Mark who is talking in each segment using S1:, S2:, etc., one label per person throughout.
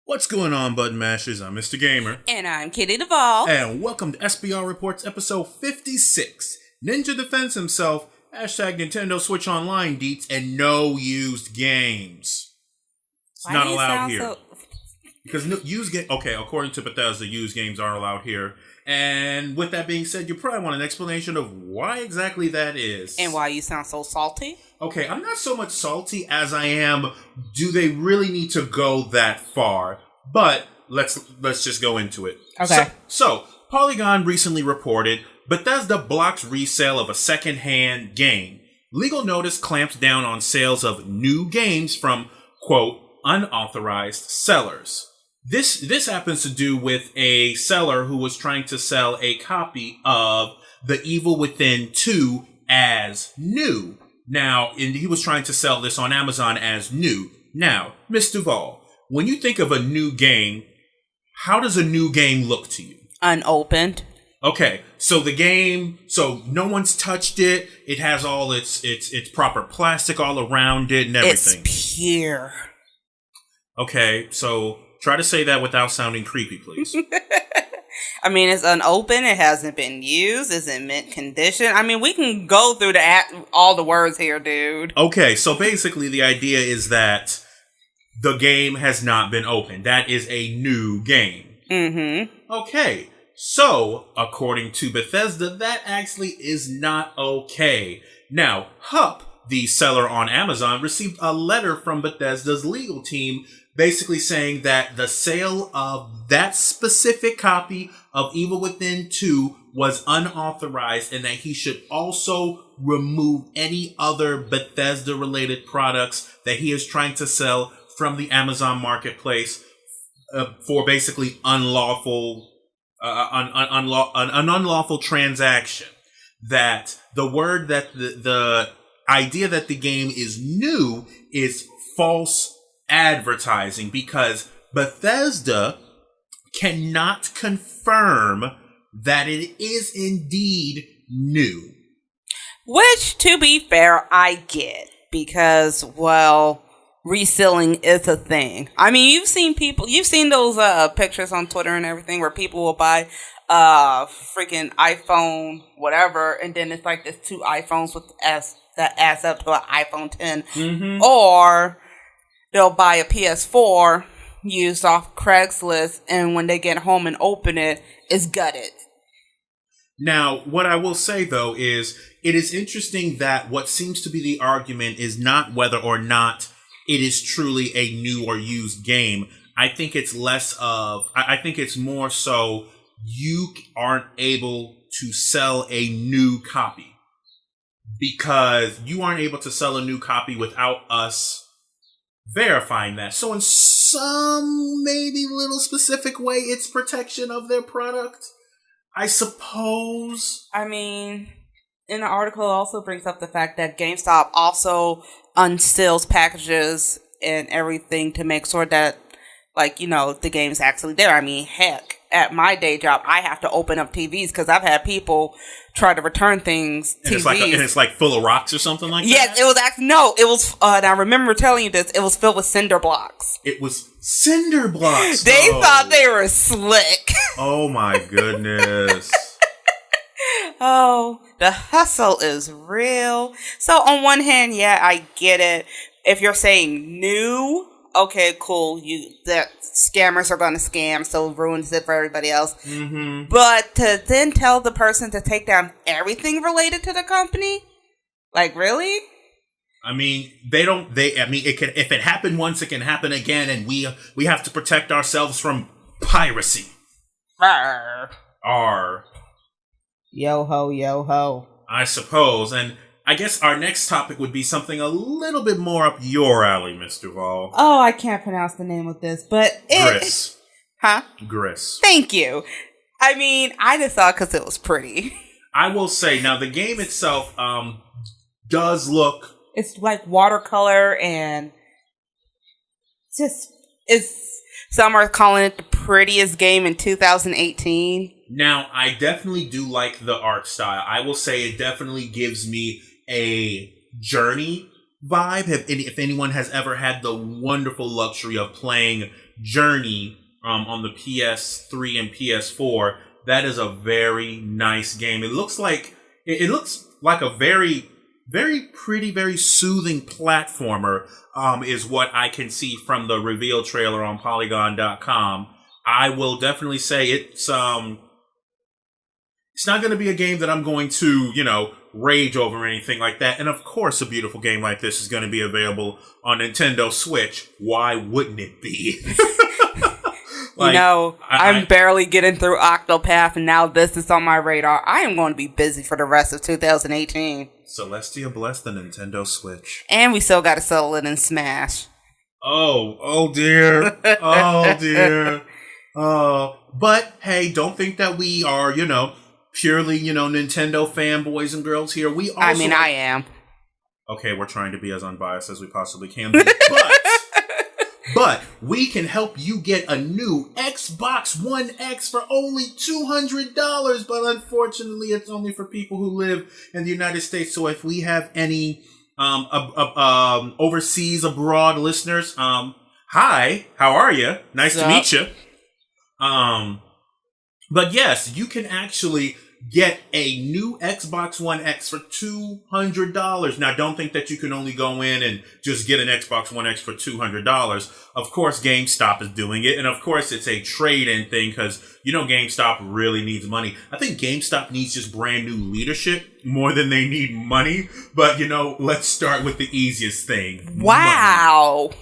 S1: What's going on, Button Mashers? I'm Mr. Gamer.
S2: And I'm Kitty Duvall.
S1: And welcome to SBR Reports episode 56. Ninja defends himself, hashtag Nintendo Switch Online deets, and no used games. It's not allowed here. Because used games, okay, according to Bethesda, used games aren't allowed here. And with that being said, you probably want an explanation of why exactly that is.
S2: And why you sound so salty? Okay,
S1: I'm not so much salty as I am, do they really need to go that far? But let's just go into it.
S2: Okay.
S1: So Polygon recently reported Bethesda blocks resale of a second-hand game. Legal notice clamps down on sales of new games from, quote, unauthorized sellers. This happens to do with a seller who was trying to sell a copy of The Evil Within 2 as new. Now, he was trying to sell this on Amazon as new. Now, Ms. Duvall, when you think of a new game, how does a new game look to you?
S2: Unopened.
S1: Okay, so the game, so no one's touched it. It has all its proper plastic all around it and everything.
S2: It's pure.
S1: Okay, so try to say that without sounding creepy, please.
S2: I mean, it's unopened. It hasn't been used. It's in mint condition. I mean, we can go through all the words here, dude.
S1: Okay, so basically the idea is that the game has not been opened. That is a new game.
S2: Mm-hmm.
S1: Okay, so according to Bethesda, that actually is not okay. Now, Hup, the seller on Amazon, received a letter from Bethesda's legal team basically saying that the sale of that specific copy of Evil Within 2 was unauthorized and that he should also remove any other Bethesda-related products that he is trying to sell from the Amazon marketplace for basically an unlawful transaction. That the word that the idea that the game is new is false advertising because Bethesda cannot confirm that it is indeed new.
S2: Which, to be fair, I get because, well, reselling is a thing. I mean, you've seen those pictures on Twitter and everything where people will buy freaking iPhone whatever, and then it's like there's two iPhones that adds up to an iPhone 10,
S1: mm-hmm.
S2: Or they'll buy a PS4 used off Craigslist, and when they get home and open it, it's gutted.
S1: Now, what I will say, though, is it is interesting that what seems to be the argument is not whether or not it is truly a new or used game. I think it's I think it's more so you aren't able to sell a new copy because you aren't able to sell a new copy without us verifying that. So in some maybe little specific way, it's protection of their product, I suppose.
S2: I mean, in the article, it also brings up the fact that GameStop also unseals packages and everything to make sure that, like, you know, the game's actually there. I mean, heck, at my day job, I have to open up TVs because I've had people try to return things.
S1: And
S2: TVs.
S1: It's like full of rocks or something like that?
S2: Yes, it was actually, no, it was, and I remember telling you this, it was filled with cinder blocks.
S1: It was cinder blocks.
S2: They thought they were slick.
S1: Oh my goodness.
S2: Oh, the hustle is real. So on one hand, yeah, I get it. If you're saying new, okay, cool. The scammers are going to scam, so it ruins it for everybody else.
S1: Mm-hmm.
S2: But to then tell the person to take down everything related to the company, like, really?
S1: I mean, if it happened once, it can happen again, and we have to protect ourselves from piracy. Arr.
S2: Yo ho, yo ho.
S1: I suppose, and I guess our next topic would be something a little bit more up your alley, Mr. Duvall.
S2: Oh, I can't pronounce the name of this, but
S1: Gris.
S2: Huh?
S1: Gris.
S2: Thank you. I mean, I just saw it because it was pretty.
S1: I will say, now the game itself does look...
S2: It's like watercolor and some are calling it the prettiest game in 2018.
S1: Now, I definitely do like the art style. I will say it definitely gives me a Journey vibe. If anyone has ever had the wonderful luxury of playing Journey on the PS3 and PS4. That is a very nice game. It looks like a very, very pretty, very soothing platformer, is what I can see from the reveal trailer on Polygon.com. I will definitely say it's not going to be a game that I'm going to, rage over or anything like that. And of course, a beautiful game like this is going to be available on Nintendo Switch. Why wouldn't it be?
S2: I'm barely getting through Octopath, and now this is on my radar. I am going to be busy for the rest of 2018.
S1: Celestia bless the Nintendo Switch.
S2: And we still got to settle it in Smash.
S1: Oh dear. Oh dear. But hey, don't think that we are, purely, Nintendo fanboys and girls here. We also,
S2: I am.
S1: Okay, we're trying to be as unbiased as we possibly can be, but we can help you get a new Xbox One X for only $200. But unfortunately, it's only for people who live in the United States. So if we have any overseas abroad listeners, hi, how are you? Nice to meet you. But yes, you can actually get a new Xbox One X for $200. Now, don't think that you can only go in and just get an Xbox One X for $200. Of course, GameStop is doing it. And of course, it's a trade-in thing because, GameStop really needs money. I think GameStop needs just brand new leadership more than they need money. But, let's start with the easiest thing.
S2: Wow. Money.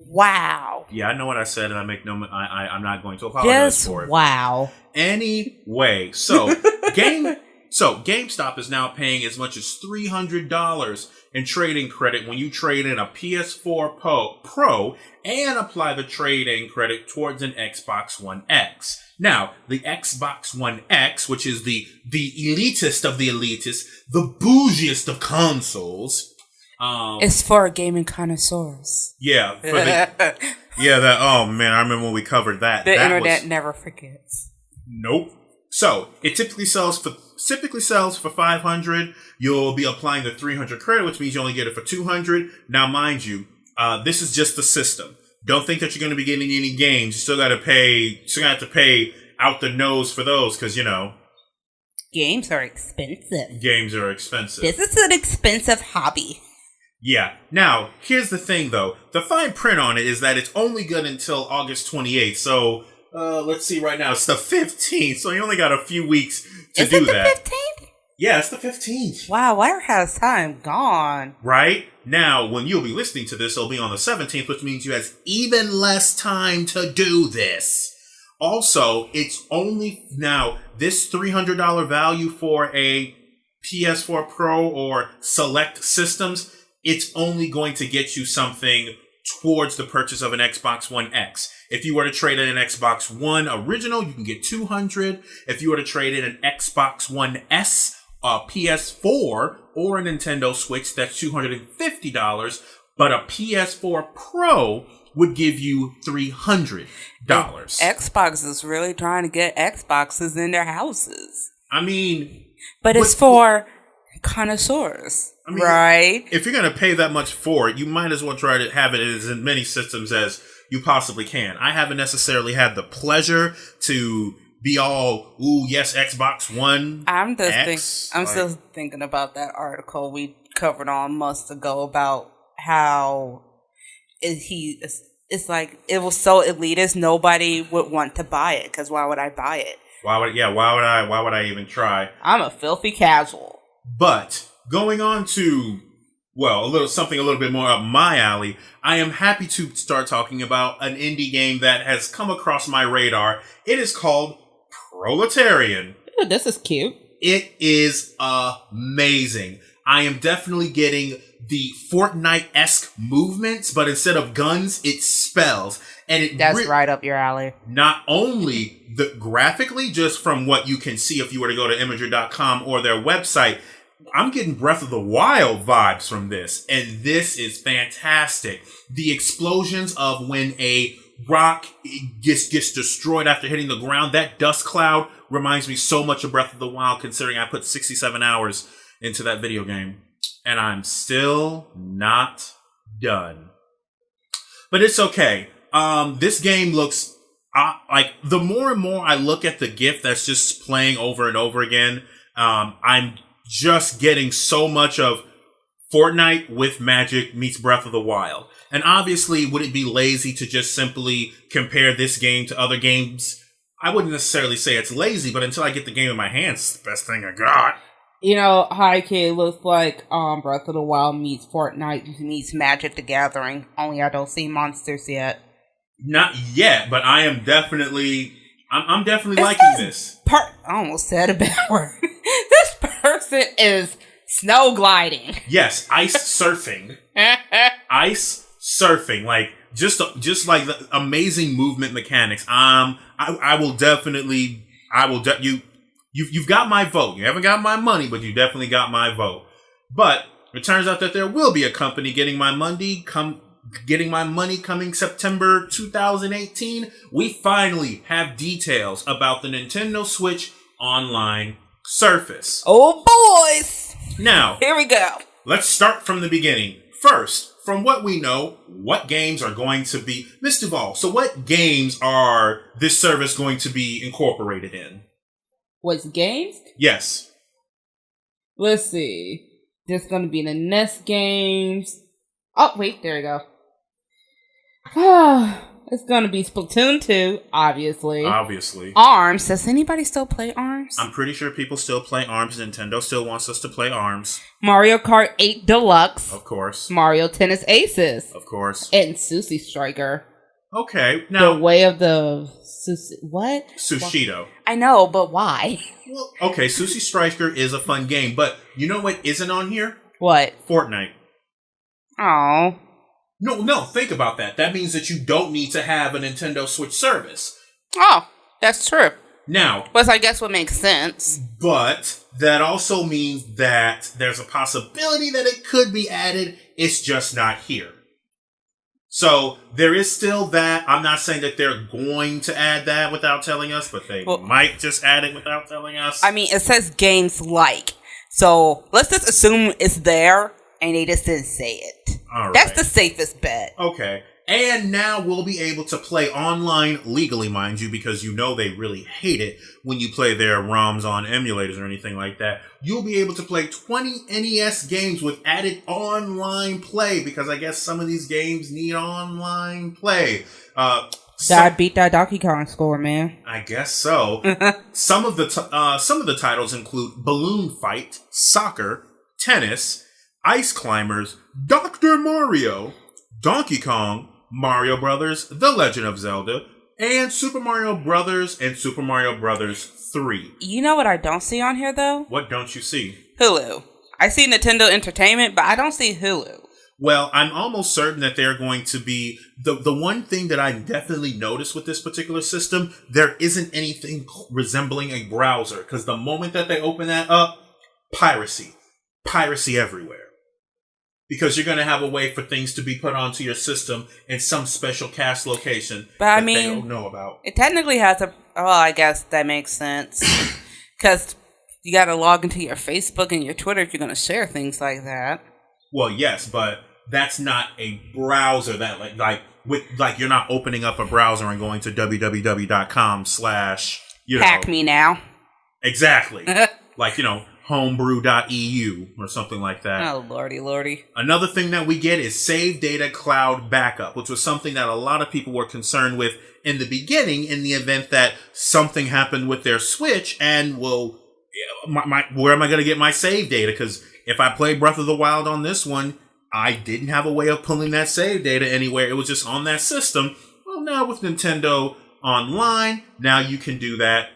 S2: Wow.
S1: Yeah, I know what I said, and I'm not going to apologize for it.
S2: Wow.
S1: Anyway, so GameStop is now paying as much as $300 in trading credit when you trade in a PS4 Pro and apply the trade-in credit towards an Xbox One X. Now, the Xbox One X, which is the elitist of the elitists, the bougiest of consoles.
S2: It's for gaming connoisseurs.
S1: Yeah. Oh man, I remember when we covered that.
S2: The internet never forgets.
S1: Nope. So it typically sells for $500. You'll be applying the 300 credit, which means you only get it for $200. Now, mind you, this is just the system. Don't think that you're going to be getting any games. You still got to pay. Still got to pay out the nose for those because
S2: games are expensive.
S1: Games are expensive.
S2: This is an expensive hobby.
S1: Yeah. Now, here's the thing, though. The fine print on it is that it's only good until August 28th. So, let's see right now. It's the 15th. So, you only got a few weeks to do that.
S2: Is it the 15th?
S1: Yeah, it's the 15th.
S2: Wow, where has time gone?
S1: Right? Now, when you'll be listening to this, it'll be on the 17th, which means you have even less time to do this. Also, it's only now, this $300 value for a PS4 Pro or select systems, it's only going to get you something towards the purchase of an Xbox One X. If you were to trade in an Xbox One original, you can get $200. If you were to trade in an Xbox One S, a PS4, or a Nintendo Switch, that's $250. But a PS4 Pro would give you $300.
S2: Xbox is really trying to get Xboxes in their houses.
S1: But
S2: it's for connoisseurs. Right.
S1: If you're going to pay that much for it, you might as well try to have it as in many systems as you possibly can. I haven't necessarily had the pleasure to be all, ooh, yes, Xbox One.
S2: I'm still thinking about that article we covered on months ago about how it's like it was so elitist nobody would want to buy it because why would I buy it?
S1: Why would I even try?
S2: I'm a filthy casual.
S1: But going on to, something a little bit more up my alley, I am happy to start talking about an indie game that has come across my radar. It is called Proletarian.
S2: Ooh, this is cute.
S1: It is amazing. I am definitely getting the Fortnite-esque movements, but instead of guns, it's spells. And
S2: that's right up your alley.
S1: Not only graphically, just from what you can see if you were to go to Imager.com or their website, I'm getting Breath of the Wild vibes from this, and this is fantastic. The explosions of when a rock gets destroyed after hitting the ground, that dust cloud reminds me so much of Breath of the Wild, considering I put 67 hours into that video game, and I'm still not done. But it's okay. This game looks like the more and more I look at the GIF that's just playing over and over again, I'm just getting so much of Fortnite with Magic meets Breath of the Wild. And obviously, would it be lazy to just simply compare this game to other games? I wouldn't necessarily say it's lazy, but until I get the game in my hands, it's the best thing I got.
S2: You know, High Kid looks like Breath of the Wild meets Fortnite meets Magic the Gathering. Only I don't see monsters yet.
S1: Not yet, but I am definitely... I'm definitely liking this.
S2: I almost said a bad word. This person is snow gliding.
S1: Yes, ice surfing. Ice surfing. Like, just like the amazing movement mechanics. I will definitely... You've got my vote. You haven't got my money, but you definitely got my vote. But it turns out that there will be a company getting my money coming September 2018. We finally have details about the Nintendo Switch Online Surface.
S2: Oh, boys!
S1: Now,
S2: here we go.
S1: Let's start from the beginning. First, from what we know, what games are going to be... Miss Duval, so what games are this service going to be incorporated in?
S2: What's games?
S1: Yes.
S2: Let's see. There's going to be the NES games. Oh, wait, there we go. It's going to be Splatoon 2, obviously. ARMS. Does anybody still play ARMS?
S1: I'm pretty sure people still play ARMS. Nintendo still wants us to play ARMS.
S2: Mario Kart 8 Deluxe.
S1: Of course.
S2: Mario Tennis Aces.
S1: Of course.
S2: And Sushi Striker.
S1: Okay, now...
S2: The Way of the... What?
S1: Sushido.
S2: I know, but why?
S1: Well, okay, Sushi Striker is a fun game, but you know what isn't on here?
S2: What?
S1: Fortnite.
S2: Oh.
S1: No, think about that. That means that you don't need to have a Nintendo Switch service.
S2: Oh, that's true.
S1: Now...
S2: Which I guess would make sense.
S1: But that also means that there's a possibility that it could be added. It's just not here. So there is still that. I'm not saying that they're going to add that without telling us, but they might just add it without telling us.
S2: I mean, it says games like. So let's just assume it's there and they just didn't say it. All right. That's the safest bet.
S1: Okay. And now we'll be able to play online legally, mind you, because you know they really hate it when you play their ROMs on emulators or anything like that. You'll be able to play 20 NES games with added online play, because I guess some of these games need online play.
S2: Gotta beat that Donkey Kong score, man.
S1: I guess so. Some of the titles include Balloon Fight, Soccer, Tennis, Ice Climbers, Dr. Mario, Donkey Kong, Mario Brothers, The Legend of Zelda, and Super Mario Brothers and Super Mario Brothers 3.
S2: You know what I don't see on here, though?
S1: What don't you see?
S2: Hulu. I see Nintendo Entertainment, but I don't see Hulu.
S1: Well, I'm almost certain that they're going to be... The one thing that I definitely noticed with this particular system, there isn't anything resembling a browser. Because the moment that they open that up, piracy. Piracy everywhere. Because you're going to have a way for things to be put onto your system in some special cache location that they don't know about.
S2: It technically has a... Well, I guess that makes sense. Because you got to log into your Facebook and your Twitter if you're going to share things like that. Well,
S1: yes, but that's not a browser that like you're not opening up a browser and going to www.com/
S2: Hack me now.
S1: Exactly. Like, homebrew.eu or something like that.
S2: Oh, lordy.
S1: Another thing that we get is save data cloud backup, which was something that a lot of people were concerned with in the beginning in the event that something happened with their Switch and, well, where am I going to get my save data? Because if I play Breath of the Wild on this one, I didn't have a way of pulling that save data anywhere. It was just on that system. Well, now with Nintendo Online, now you can do that.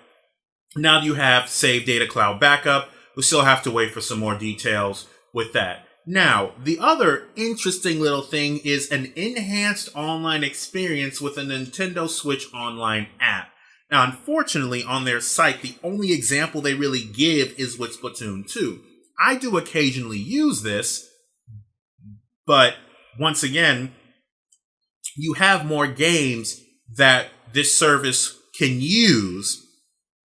S1: Now you have save data cloud backup. We still have to wait for some more details with that. Now, the other interesting little thing is an enhanced online experience with a Nintendo Switch Online app. Now, unfortunately, on their site, the only example they really give is with Splatoon 2. I do occasionally use this, but once again, you have more games that this service can use,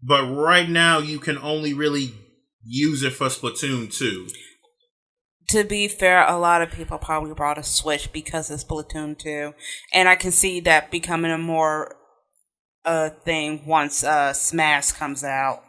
S1: but right now you can only really use it for Splatoon 2.
S2: To be fair, a lot of people probably brought a Switch because of Splatoon 2. And I can see that becoming a more thing once Smash comes out.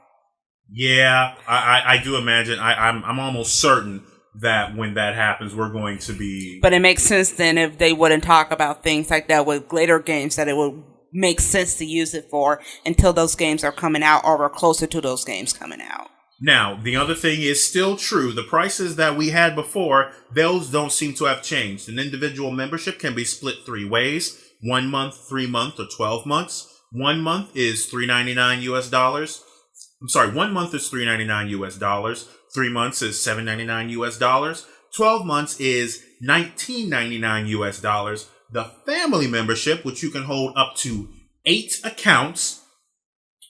S1: Yeah, I do imagine. I'm almost certain that when that happens, we're going to be.
S2: But it makes sense then if they wouldn't talk about things like that with later games that it would make sense to use it for until those games are coming out or we're closer to those games coming out.
S1: Now, the other thing is still true. The prices that we had before, those don't seem to have changed. An individual membership can be split 3 ways: 1 month, 3 month, or 12 months. 1 month is $3.99 US. I'm sorry, 1 month is $3.99 US. 3 months is $7.99 US. 12 months is $19.99 US. The family membership, which you can hold up to 8 accounts,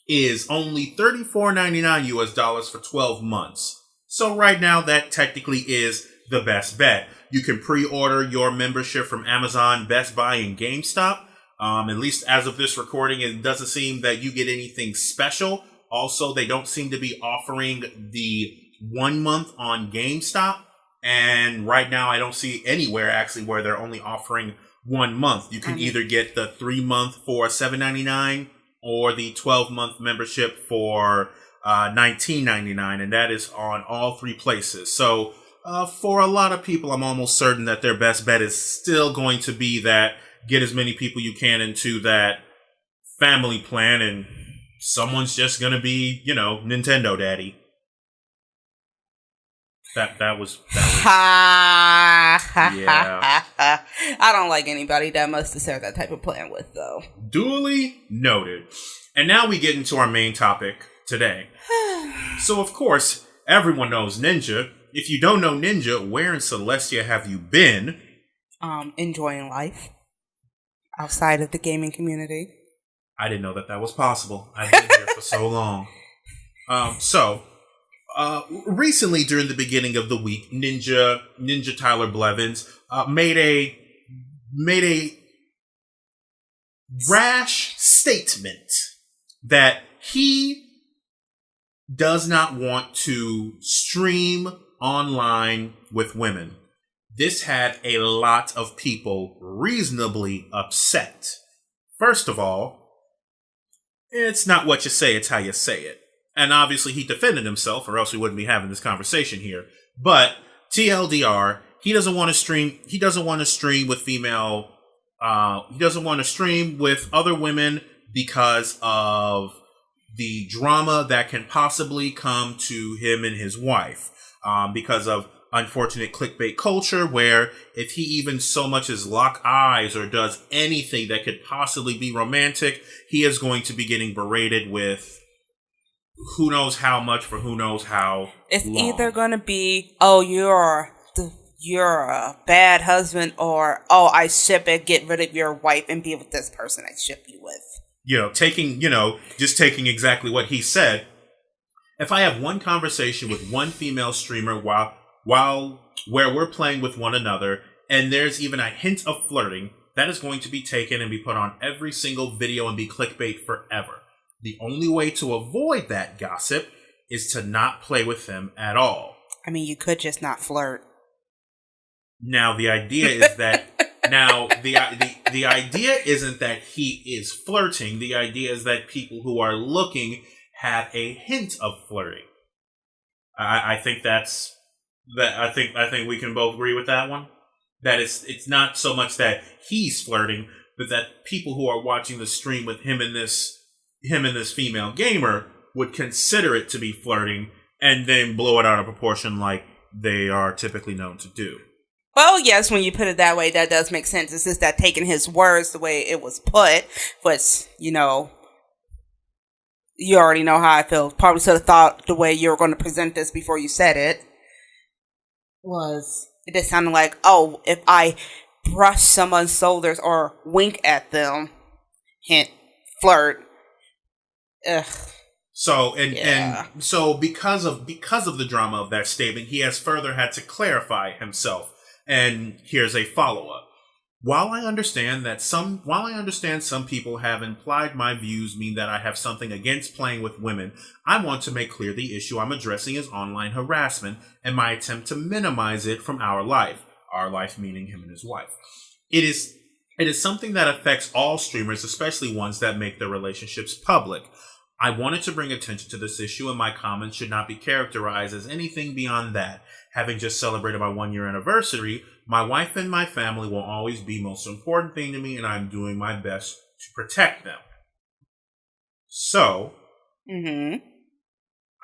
S1: is only $34.99 US for 12 months. So right now, that technically is the best bet. You can pre-order your membership from Amazon, Best Buy, and GameStop. At least as of this recording, it doesn't seem that you get anything special. Also, they don't seem to be offering the 1 month on GameStop. And right now, I don't see anywhere actually where they're only offering 1 month. You can either get the 3 month for $7.99 or the 12-month membership for $19.99, and that is on all 3 places. So for a lot of people, I'm almost certain that their best bet is still going to be that get as many people you can into that family plan, and someone's just going to be, Nintendo Daddy. That was yeah.
S2: I don't like anybody that must share that type of plan with, though.
S1: Duly noted. And now we get into our main topic today. So, of course, everyone knows Ninja. If you don't know Ninja, where in Celestia have you been?
S2: Enjoying life outside of the gaming community.
S1: I didn't know that was possible. I've been here for so long. Recently, during the beginning of the week, Ninja Tyler Blevins made a rash statement that he does not want to stream online with women. This had a lot of people reasonably upset. First of all, it's not what you say, it's how you say it. And obviously he defended himself, or else we wouldn't be having this conversation here. But TLDR, he doesn't want to stream with female, he doesn't want to stream with other women because of the drama that can possibly come to him and his wife. Because of unfortunate clickbait culture, where if he even so much as lock eyes or does anything that could possibly be romantic, he is going to be getting berated with who knows how much for who knows how
S2: it's
S1: long.
S2: Either going to be, oh, you're a bad husband, or, oh, I ship it, get rid of your wife and be with this person I ship you with.
S1: Just taking exactly what he said. If I have one conversation with one female streamer while where we're playing with one another, and there's even a hint of flirting, that is going to be taken and be put on every single video and be clickbait forever. The only way to avoid that gossip is to not play with them at all.
S2: I mean, you could just not flirt.
S1: Now, the idea is that the idea isn't that he is flirting. The idea is that people who are looking have a hint of flirting. I think I think we can both agree with that one. That it's not so much that he's flirting, but that people who are watching the stream with him and this female gamer would consider it to be flirting and then blow it out of proportion like they are typically known to do.
S2: Well, yes, when you put it that way, that does make sense. It's just that taking his words the way it was put, which, you already know how I feel. Probably should have thought the way you were going to present this before you said it. It just sounded like, oh, if I brush someone's shoulders or wink at them, hint, flirt. Ugh.
S1: So and so because of the drama of that statement, he has further had to clarify himself. And here's a follow-up. While I understand some people have implied my views mean that I have something against playing with women, I want to make clear the issue I'm addressing is online harassment and my attempt to minimize it from our life. Our life meaning him and his wife. It is something that affects all streamers, especially ones that make their relationships public. I wanted to bring attention to this issue, and my comments should not be characterized as anything beyond that. Having just celebrated my 1-year anniversary, my wife and my family will always be the most important thing to me, and I'm doing my best to protect them. So,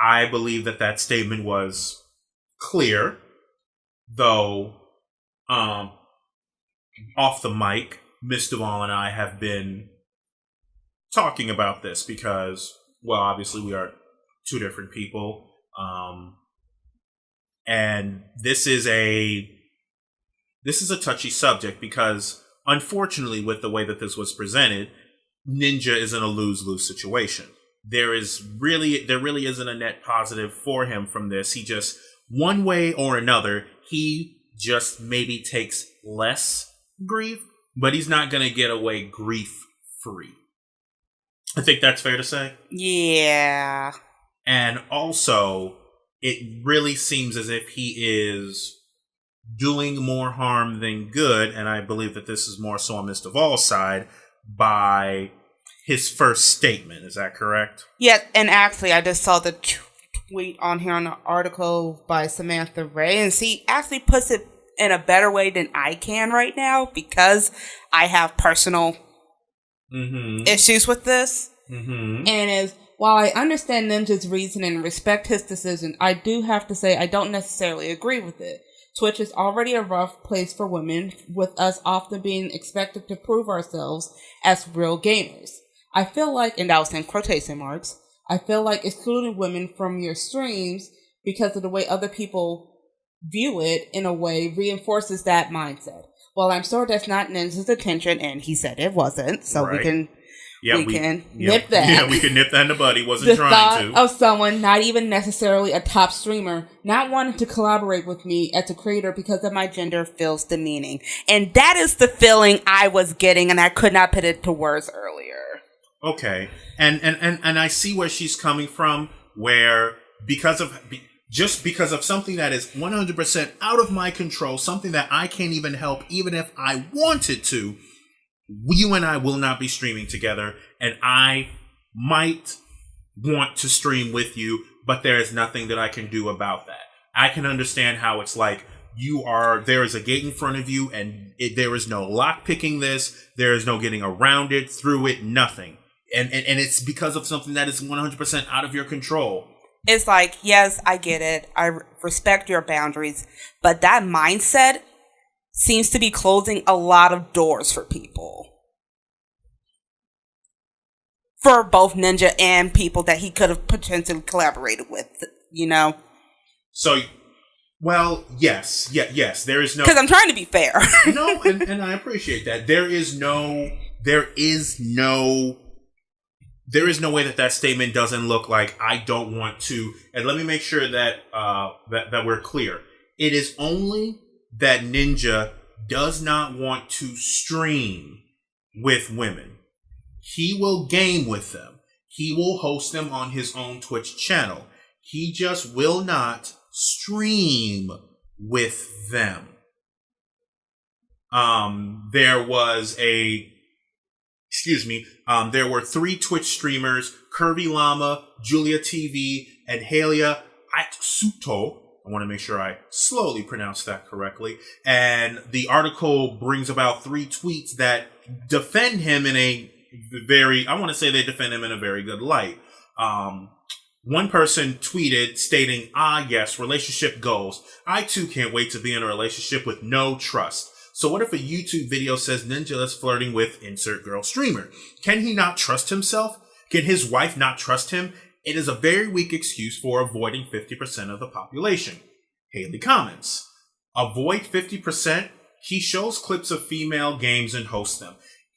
S1: I believe that statement was clear, though off the mic, Miss Duvall and I have been talking about this because, well, obviously we are two different people. And this is a touchy subject because, unfortunately, with the way that this was presented, Ninja is in a lose-lose situation. There really isn't a net positive for him from this. He just, one way or another, he just maybe takes less grief, but he's not going to get away grief-free. I think that's fair to say.
S2: Yeah.
S1: And also, it really seems as if he is doing more harm than good, and I believe that this is more so on Mr. Duvall's side, by his first statement. Is that correct?
S2: Yeah, and actually, I just saw the tweet on here on the article by Samantha Ray, and she actually puts it in a better way than I can right now because I have personal issues with this. And is, while I understand Ninja's reason and respect his decision, I do have to say I don't necessarily agree with it. Twitch is already a rough place for women, with us often being expected to prove ourselves as real gamers. I feel like, and that was in quotation marks, I feel like excluding women from your streams because of the way other people view it in a way reinforces that mindset. Well, I'm sure that's not Ninja's intention, and he said it wasn't, so
S1: right.
S2: we can nip that.
S1: Yeah, we can nip that in the bud. He wasn't trying to.
S2: The thought of someone, not even necessarily a top streamer, not wanting to collaborate with me as a creator because of my gender feels demeaning. And that is the feeling I was getting, and I could not put it to words earlier.
S1: Okay. And I see where she's coming from, where because of something that is 100% out of my control, something that I can't even help, even if I wanted to, you and I will not be streaming together, and I might want to stream with you, but there is nothing that I can do about that. I can understand how it's like there is a gate in front of you, and there is no lock picking this, there is no getting around it, through it, nothing. And it's because of something that is 100% out of your control.
S2: It's like, yes, I get it. I respect your boundaries, but that mindset seems to be closing a lot of doors for people. For both Ninja and people that he could have potentially collaborated with, you know?
S1: So, well, yes, there is no...
S2: Because I'm trying to be fair.
S1: No, and I appreciate that. There is no way that statement doesn't look like I don't want to. And let me make sure that that we're clear. It is only that Ninja does not want to stream with women. He will game with them. He will host them on his own Twitch channel. He just will not stream with them. There were 3 Twitch streamers, Curvy Llama, Julia TV, and Halia Atsuto. I want to make sure I slowly pronounce that correctly. And the article brings about 3 tweets that defend him in a very good light. One person tweeted stating, yes, relationship goals. I too can't wait to be in a relationship with no trust. So what if a YouTube video says Ninja is flirting with insert girl streamer? Can he not trust himself? Can his wife not trust him? It is a very weak excuse for avoiding 50% of the population. Haley comments, avoid 50%? He shows clips of female games and hosts them.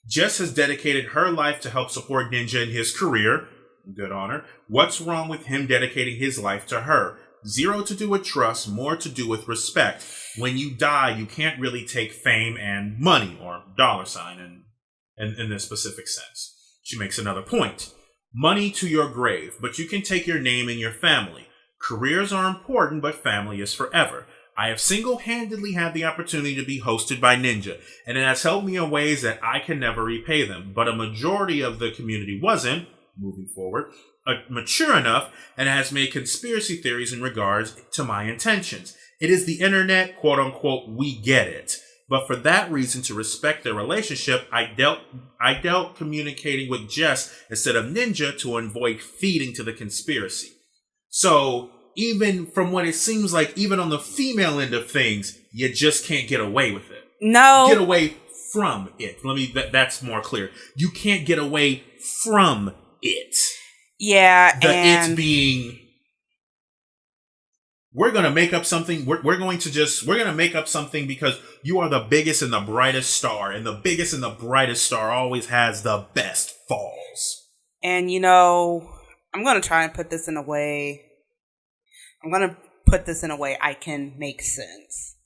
S1: Jess has dedicated her life to help support Ninja in his career. Good on her. What's wrong with him dedicating his life to her? zero to do with trust, more to do with respect. When you die, you can't really take fame and money, or dollar sign in this specific sense. She makes another point. Money to your grave, but you can take your name and your family. Careers are important, but family is forever. I have single-handedly had the opportunity to be hosted by Ninja, and it has helped me in ways that I can never repay them. But a majority of the community wasn't, moving forward, mature enough, and has made conspiracy theories in regards to my intentions. It is the internet, quote-unquote, we get it. But for that reason, to respect their relationship, I dealt communicating with Jess instead of Ninja to avoid feeding to the conspiracy. So, even from what it seems like, even on the female end of things, you just can't get away with it.
S2: No.
S1: Get away from it. That's more clear. You can't get away from it.
S2: Yeah,
S1: It's being, we're going to make up something. We're going to make up something because you are the biggest and the brightest star, and the biggest and the brightest star always has the best falls.
S2: And I'm going to try and put this in a way I can make sense.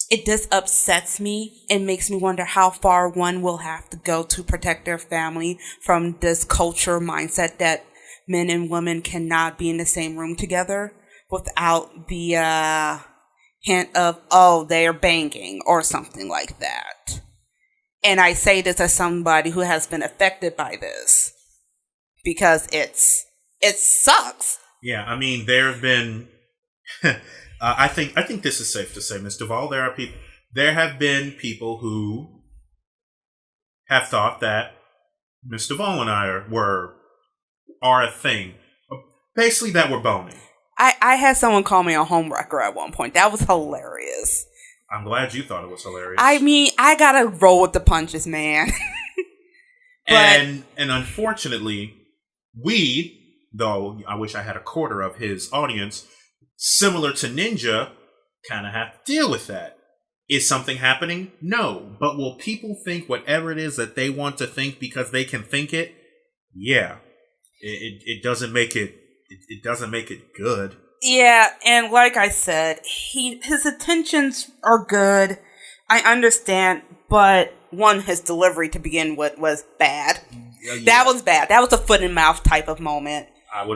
S2: It just upsets me and makes me wonder how far one will have to go to protect their family from this culture mindset that men and women cannot be in the same room together without the hint of, oh, they're banging or something like that. And I say this as somebody who has been affected by this because it sucks.
S1: Yeah, I mean, there have been I think this is safe to say, Ms. Duvall, there have been people who have thought that Ms. Duvall and I are a thing. Basically that we're boning.
S2: I had someone call me a homewrecker at one point. That was hilarious.
S1: I'm glad you thought it was hilarious.
S2: I mean, I gotta roll with the punches, man.
S1: And unfortunately, though I wish I had a quarter of his audience, similar to Ninja, kind of have to deal with that. Is something happening? No. But will people think whatever it is that they want to think because they can think it? Yeah. It doesn't make it good.
S2: Yeah, and like I said, his intentions are good. I understand, but his delivery to begin with was bad. Yeah. That was bad. That was a foot in mouth type of moment. I'm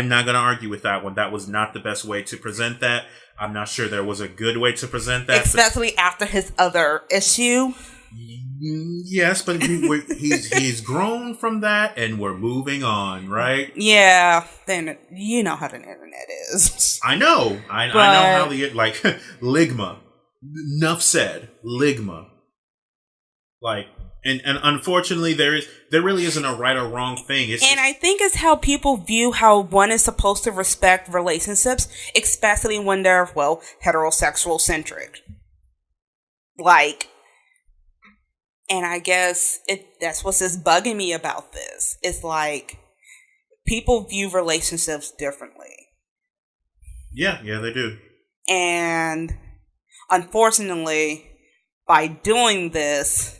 S2: not going to argue with that one. That was not the best way to present that. I'm not sure there was a good way to present that. Especially after his other issue.
S1: Yes, but he's grown from that, and we're moving on, right?
S2: Yeah, then you know how the internet is.
S1: I know. I know how Ligma. Enough said. Ligma. And unfortunately, there really isn't a right or wrong thing.
S2: I think it's how people view how one is supposed to respect relationships, especially when they're, heterosexual centric. And I guess that's what's just bugging me about this. It's like people view relationships differently.
S1: Yeah, they do.
S2: And unfortunately, by doing this,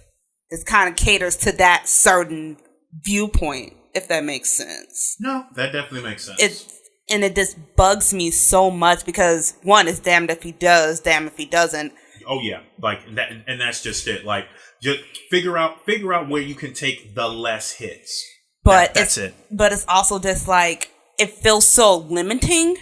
S2: it kind of caters to that certain viewpoint, if that makes sense.
S1: No, that definitely makes sense.
S2: It just bugs me so much because, one, it's damned if he does, damned if he doesn't.
S1: Oh yeah, that, and that's just it. Just figure out where you can take the less hits.
S2: But
S1: that's it.
S2: But it's also just it feels so limiting.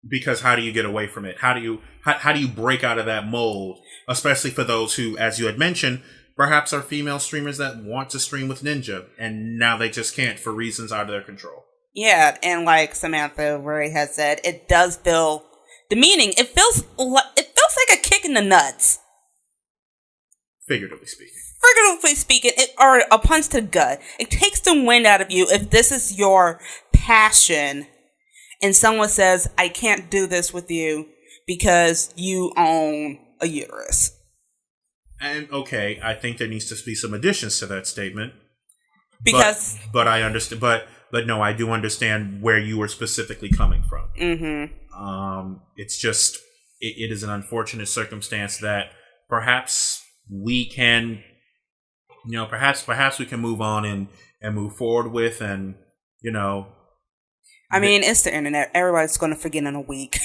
S1: Because how do you get away from it? How do you break out of that mold? Especially for those who, as you had mentioned, perhaps are female streamers that want to stream with Ninja, and now they just can't for reasons out of their control. Yeah,
S2: and like Samantha Ray has said, it does feel demeaning. It feels like a kick in the nuts.
S1: Figuratively speaking,
S2: or a punch to the gut. It takes the wind out of you if this is your passion, and someone says, "I can't do this with you because you own a uterus."
S1: And okay, I think there needs to be some additions to that statement.
S2: Because,
S1: but I understand. But no, I do understand where you were specifically coming from.
S2: Mm-hmm.
S1: It's just it is an unfortunate circumstance that perhaps we can perhaps we can move on and move forward with, and
S2: I mean, it's the internet. Everybody's going to forget in a week.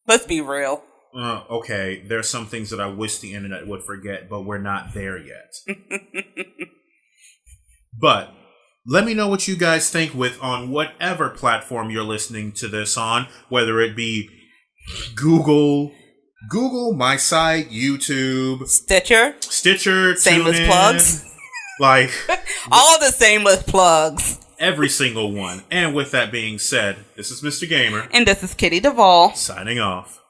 S2: Let's be real.
S1: Okay, there's some things that I wish the internet would forget, but we're not there yet. But let me know what you guys think on whatever platform you're listening to this on, whether it be Google, my site, YouTube,
S2: Stitcher, shameless plugs,
S1: like
S2: all the shameless plugs,
S1: every single one. And with that being said, this is Mr. Gamer,
S2: and this is Kitty Duvall
S1: signing off.